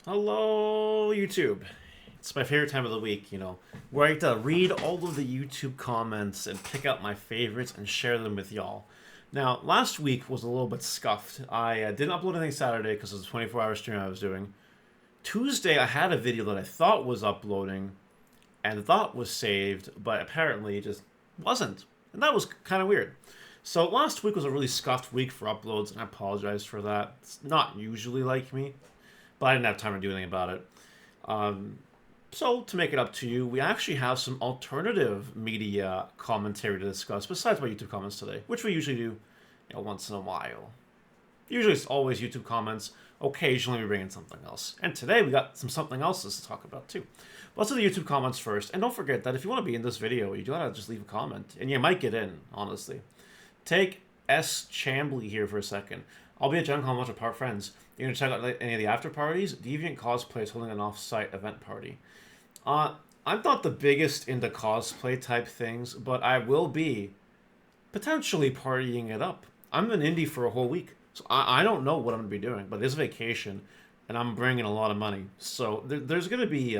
Hello, YouTube. It's my favorite time of the week, where I get to read all of the YouTube comments and pick out my favorites and share them with y'all. Now, last week was a little bit scuffed. I didn't upload anything Saturday because it was a 24-hour stream I was doing. Tuesday, I had a video that I thought was uploading and thought was saved, but apparently it just wasn't. And that was kind of weird. So last week was a really scuffed week for uploads, and I apologize for that. It's not usually like me, but I didn't have time to do anything about it. So, to make it up to you, we actually have some alternative media commentary to discuss besides my YouTube comments today, which we usually do once in a while. Usually it's always YouTube comments. Occasionally we bring in something else. And today we got something else to talk about too. But let's do the YouTube comments first. And don't forget that if you want to be in this video, you gotta just leave a comment. And you might get in, honestly. Take S. Chambly here for a second. I'll be at Gen Con with a bunch of Park friends. You're gonna check out any of the after parties? Deviant Cosplay is holding an off-site event party. I'm not the biggest into cosplay type things, but I will be potentially partying it up. I'm in Indy for a whole week, so I don't know what I'm going to be doing, but it's vacation, and I'm bringing a lot of money. So there's going to be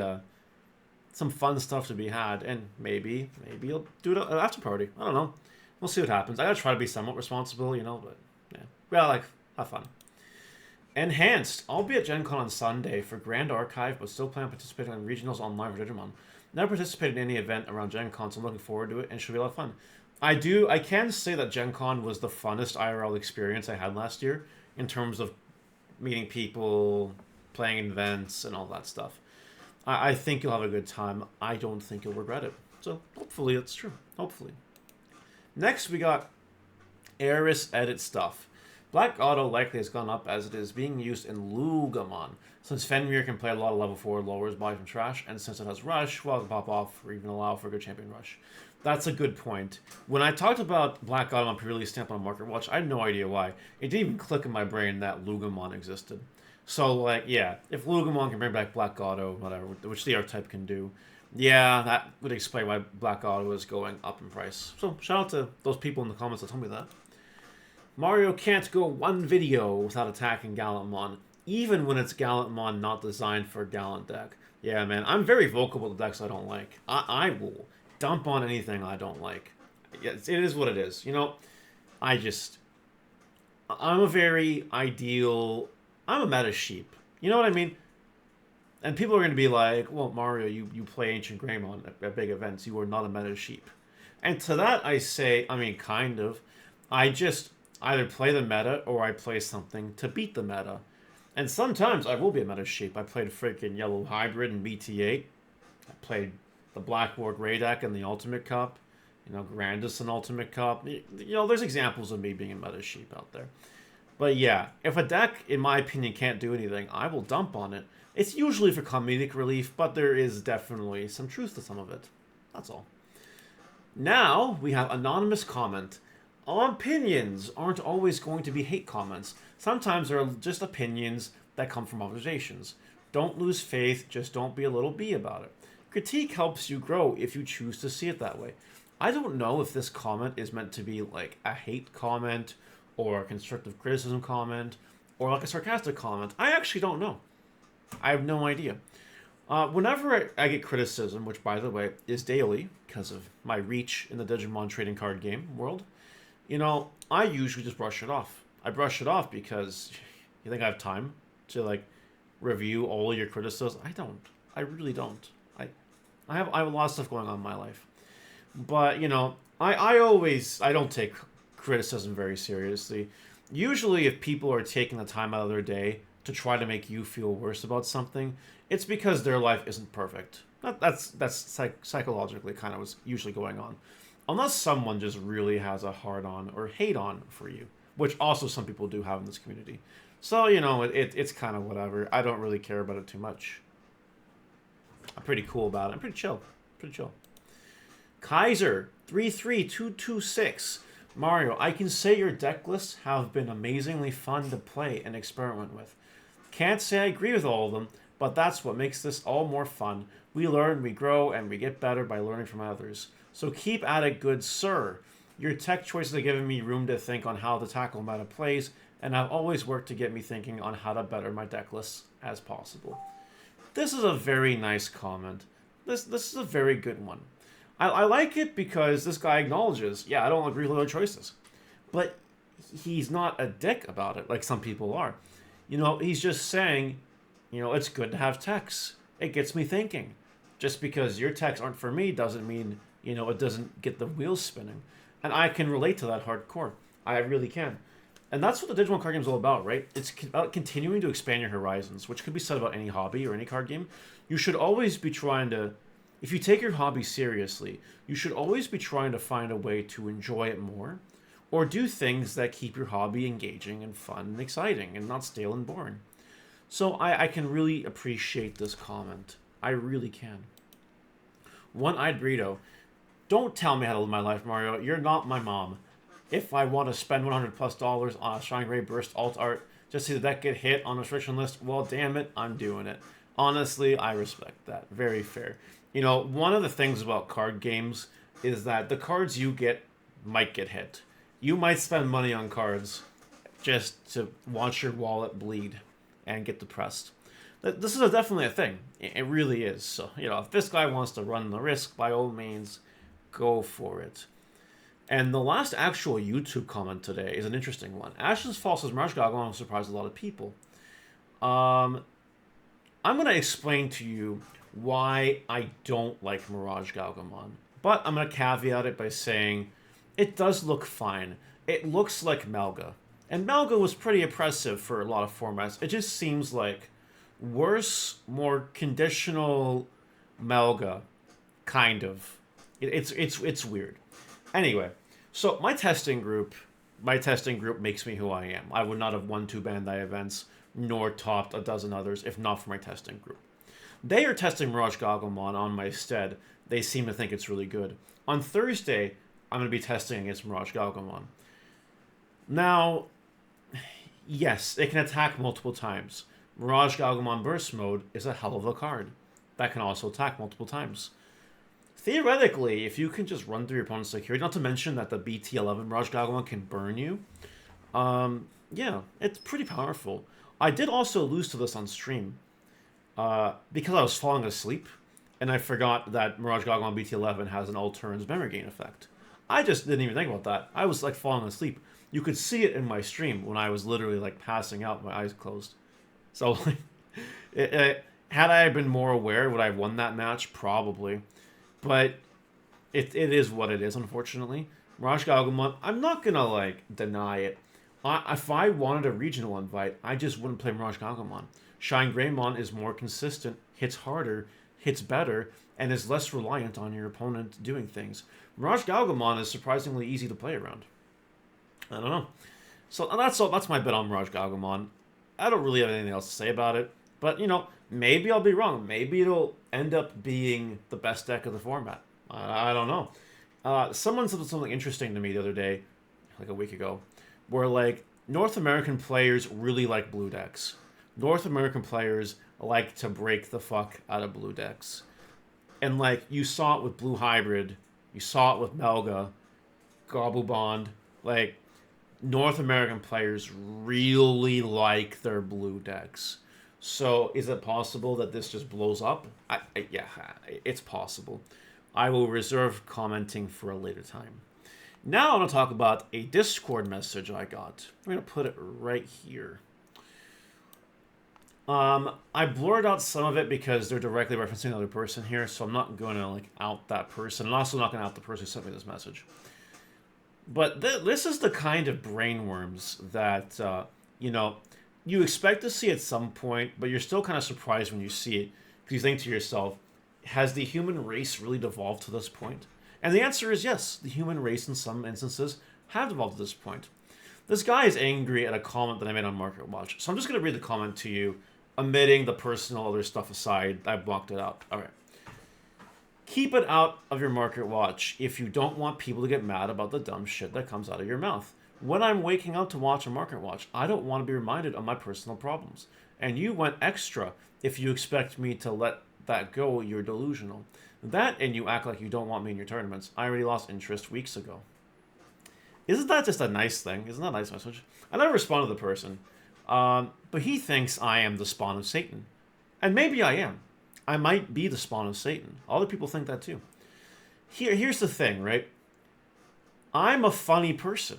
some fun stuff to be had, and maybe you'll do it an after party. I don't know. We'll see what happens. I got to try to be somewhat responsible, but yeah. Well, have fun. Enhanced. I'll be at Gen Con on Sunday for Grand Archive, but still plan on participating in regionals online for Digimon. Never participated in any event around Gen Con, so I'm looking forward to it, and it should be a lot of fun. I can say that Gen Con was the funnest IRL experience I had last year, in terms of meeting people, playing events, and all that stuff. I think you'll have a good time. I don't think you'll regret it. So, hopefully it's true. Hopefully. Next, we got Eris Edit stuff. Black Auto likely has gone up as it is being used in Lugomon, since Fenrir can play a lot of level 4 lowers body from trash, and since it has Rush, well, it can pop off or even allow for a good champion Rush. That's a good point. When I talked about Black Auto on pre-release stamp on Market Watch, I had no idea why. It didn't even click in my brain that Lugomon existed. So, yeah, if Lugomon can bring back Black Auto, whatever, which the archetype can do, yeah, that would explain why Black Auto is going up in price. So, shout out to those people in the comments that told me that. Mario can't go one video without attacking Gallantmon, even when it's Gallantmon not designed for a Gallant deck. Yeah, man, I'm very vocal about the decks I don't like. I will dump on anything I don't like. It is what it is. I'm a very ideal... I'm a meta sheep. You know what I mean? And people are going to be like, well, Mario, you play Ancient Greymon at big events. You are not a meta sheep. And to that I say, kind of. I just either play the meta or I play something to beat the meta. And sometimes I will be a meta sheep. I played freaking Yellow Hybrid in BT8. I played the Black War Grey deck in the Ultimate Cup. Grandis in Ultimate Cup. There's examples of me being a meta sheep out there. But yeah, if a deck, in my opinion, can't do anything, I will dump on it. It's usually for comedic relief, but there is definitely some truth to some of it. That's all. Now, we have anonymous comment. All opinions aren't always going to be hate comments. Sometimes they're just opinions that come from observations. Don't lose faith, just don't be a little bee about it. Critique helps you grow if you choose to see it that way. I don't know if this comment is meant to be like a hate comment, or a constructive criticism comment, or like a sarcastic comment. I actually don't know. I have no idea. Whenever I get criticism, which by the way is daily because of my reach in the Digimon trading card game world, I usually just brush it off. I brush it off because you think I have time to review all your criticisms? I don't. I really don't. I have a lot of stuff going on in my life. But, I don't take criticism very seriously. Usually if people are taking the time out of their day to try to make you feel worse about something, it's because their life isn't perfect. That's psychologically kind of what's usually going on. Unless someone just really has a hard-on or hate-on for you, which also some people do have in this community. So, it's kind of whatever. I don't really care about it too much. I'm pretty cool about it. I'm pretty chill. Kaiser, 33226. Mario, I can say your deck lists have been amazingly fun to play and experiment with. Can't say I agree with all of them, but that's what makes this all more fun. We learn, we grow, and we get better by learning from others. So keep at it, good sir. Your tech choices have given me room to think on how to tackle meta plays, and have always worked to get me thinking on how to better my deck lists as possible. This is a very nice comment. This is a very good one. I like it because this guy acknowledges, yeah, I don't agree with other choices. But he's not a dick about it like some people are. He's just saying, it's good to have techs. It gets me thinking. Just because your techs aren't for me doesn't mean, it doesn't get the wheels spinning. And I can relate to that hardcore. I really can. And that's what the Digimon card game is all about, right? It's about continuing to expand your horizons, which could be said about any hobby or any card game. You should always be trying to, if you take your hobby seriously, you should always be trying to find a way to enjoy it more, or do things that keep your hobby engaging and fun and exciting and not stale and boring. So I can really appreciate this comment. I really can. One-Eyed Burrito. Don't tell me how to live my life, Mario. You're not my mom. If I want to spend $100+ on a Shine Gray Burst alt art just to see that get hit on the restriction list, well, damn it, I'm doing it. Honestly, I respect that. Very fair. One of the things about card games is that the cards you get might get hit. You might spend money on cards just to watch your wallet bleed and get depressed. This is definitely a thing. It really is. So, if this guy wants to run the risk, by all means, go for it. And the last actual YouTube comment today is an interesting one. Ashton's Fall says MirageGaogomon surprised a lot of people. I'm going to explain to you why I don't like MirageGaogomon. But I'm going to caveat it by saying it does look fine. It looks like Melga. And Melga was pretty oppressive for a lot of formats. It just seems like worse, more conditional Melga, kind of. It's weird. Anyway, so my testing group makes me who I am. I would not have won 2 Bandai events, nor topped a dozen others, if not for my testing group. They are testing MirageGaogomon on my stead. They seem to think it's really good. On Thursday, I'm going to be testing against MirageGaogomon. Now, yes, it can attack multiple times. MirageGaogomon Burst Mode is a hell of a card that can also attack multiple times. Theoretically, if you can just run through your opponent's security, not to mention that the BT11 MirageGaogomon can burn you, yeah, it's pretty powerful. I did also lose to this on stream because I was falling asleep, and I forgot that MirageGaogomon BT11 has an all turns memory gain effect. I just didn't even think about that. I was like falling asleep. You could see it in my stream when I was literally like passing out, my eyes closed. So, had I been more aware, would I have won that match? Probably. But it is what it is, unfortunately. MirageGaogomon, I'm not gonna like deny it. If I wanted a regional invite, I just wouldn't play MirageGaogomon. Shine Greymon is more consistent, hits harder, hits better, and is less reliant on your opponent doing things. MirageGaogomon is surprisingly easy to play around. I don't know. So that's my bet on MirageGaogomon. I don't really have anything else to say about it. But, maybe I'll be wrong. Maybe it'll end up being the best deck of the format. I don't know. Someone said something interesting to me the other day, like a week ago, where, like, North American players really like blue decks. North American players like to break the fuck out of blue decks. And, like, you saw it with Blue Hybrid. You saw it with Melga, Gobubond. Like, North American players really like their blue decks. So, is it possible that this just blows up? Yeah, it's possible. I will reserve commenting for a later time. Now I want to talk about a Discord message I got. I'm going to put it right here. I blurred out some of it because they're directly referencing another person here, so I'm not going to like out that person. I'm also not going to out the person who sent me this message. But this is the kind of brainworms that, you expect to see at some point, but you're still kind of surprised when you see it. Because you think to yourself, has the human race really devolved to this point? And the answer is yes, the human race in some instances have devolved to this point. This guy is angry at a comment that I made on Market Watch. So I'm just going to read the comment to you, omitting the personal other stuff aside. I blocked it out. All right. Keep it out of your Market Watch if you don't want people to get mad about the dumb shit that comes out of your mouth. When I'm waking up to watch a Market Watch, I don't want to be reminded of my personal problems. And you went extra if you expect me to let that go. You're delusional. That and you act like you don't want me in your tournaments. I already lost interest weeks ago. Isn't that just a nice thing? Isn't that a nice message? I never responded to the person. But he thinks I am the spawn of Satan. And maybe I am. I might be the spawn of Satan. Other people think that too. Here's the thing, right? I'm a funny person.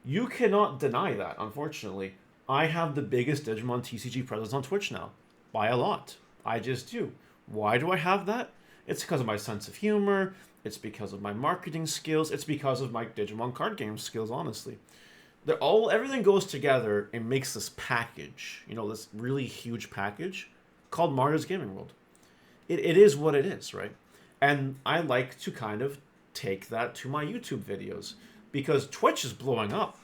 You cannot deny that, unfortunately. I have the biggest Digimon TCG presence on Twitch now. By a lot. I just do. Why do I have that? It's because of my sense of humor. It's because of my marketing skills. It's because of my Digimon card game skills, honestly. Everything goes together and makes this package. You know, this really huge package called Mario's Gaming World. It is what it is, right? And I like to kind of take that to my YouTube videos. Because Twitch is blowing up.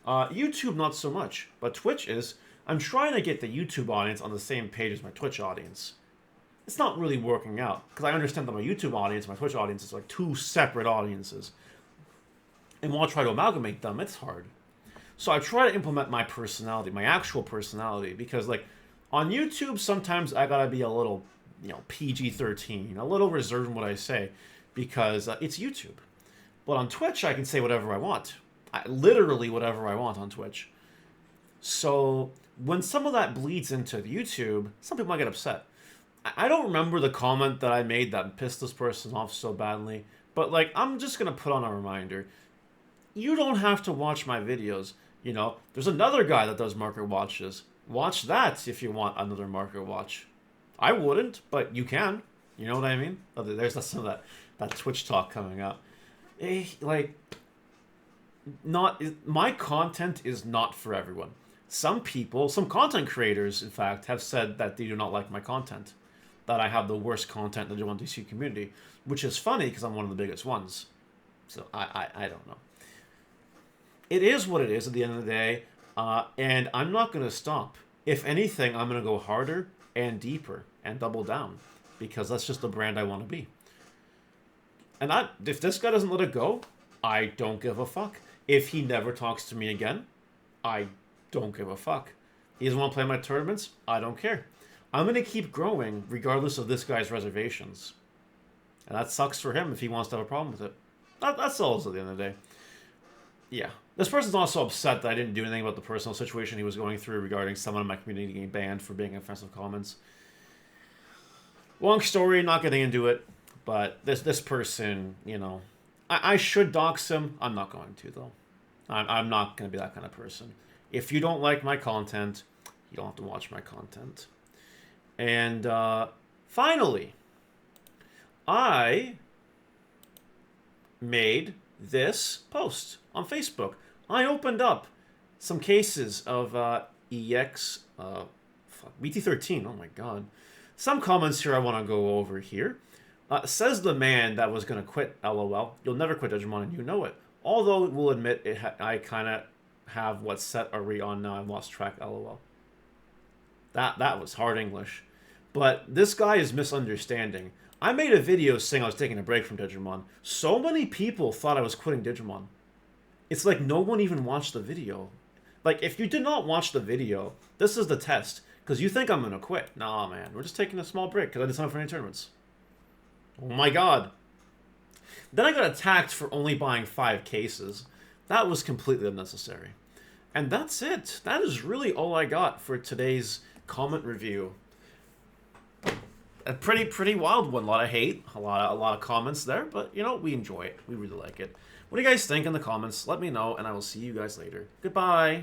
YouTube, not so much. But Twitch is... I'm trying to get the YouTube audience on the same page as my Twitch audience. It's not really working out. Because I understand that my YouTube audience and my Twitch audience is like two separate audiences. And when I try to amalgamate them, it's hard. So I try to implement my personality, my actual personality. Because like, on YouTube, sometimes I gotta be a little, PG-13. A little reserved in what I say. Because it's YouTube. But on Twitch, I can say whatever I want. Literally whatever I want on Twitch. So when some of that bleeds into YouTube, some people might get upset. I don't remember the comment that I made that pissed this person off so badly. But like, I'm just going to put on a reminder. You don't have to watch my videos. There's another guy that does market watches. Watch that if you want another market watch. I wouldn't, but you can. You know what I mean? There's some of that Twitch talk coming up. My content is not for everyone. Some content creators, in fact, have said that they do not like my content. That I have the worst content in the Digimon DC community. Which is funny, because I'm one of the biggest ones. So, I don't know. It is what it is at the end of the day. And I'm not going to stop. If anything, I'm going to go harder and deeper and double down. Because that's just the brand I want to be. And if this guy doesn't let it go, I don't give a fuck. If he never talks to me again, I don't give a fuck. He doesn't want to play my tournaments, I don't care. I'm going to keep growing regardless of this guy's reservations. And that sucks for him if he wants to have a problem with it. That's all at the end of the day. Yeah. This person's also upset that I didn't do anything about the personal situation he was going through regarding someone in my community getting banned for being offensive comments. Long story, not getting into it. But this person, I should dox him. I'm not going to, though. I'm not going to be that kind of person. If you don't like my content, you don't have to watch my content. And finally, I made this post on Facebook. I opened up some cases of BT13. Oh my god. Some comments here I want to go over here. Says the man that was going to quit, LOL. You'll never quit Digimon and you know it. Although, we'll admit, I kind of have what set are we on now. I've lost track, LOL. That was hard English. But this guy is misunderstanding. I made a video saying I was taking a break from Digimon. So many people thought I was quitting Digimon. It's like no one even watched the video. Like, if you did not watch the video, this is the test. Because you think I'm going to quit. Nah, man. We're just taking a small break because I didn't sign up for any tournaments. Oh my god. Then I got attacked for only buying 5 cases. That was completely unnecessary. And that's it. That is really all I got for today's comment review. A pretty wild one. A lot of hate, a lot of comments there, but we enjoy it. We really like it. What do you guys think in the comments? Let me know, and I will see you guys later. Goodbye.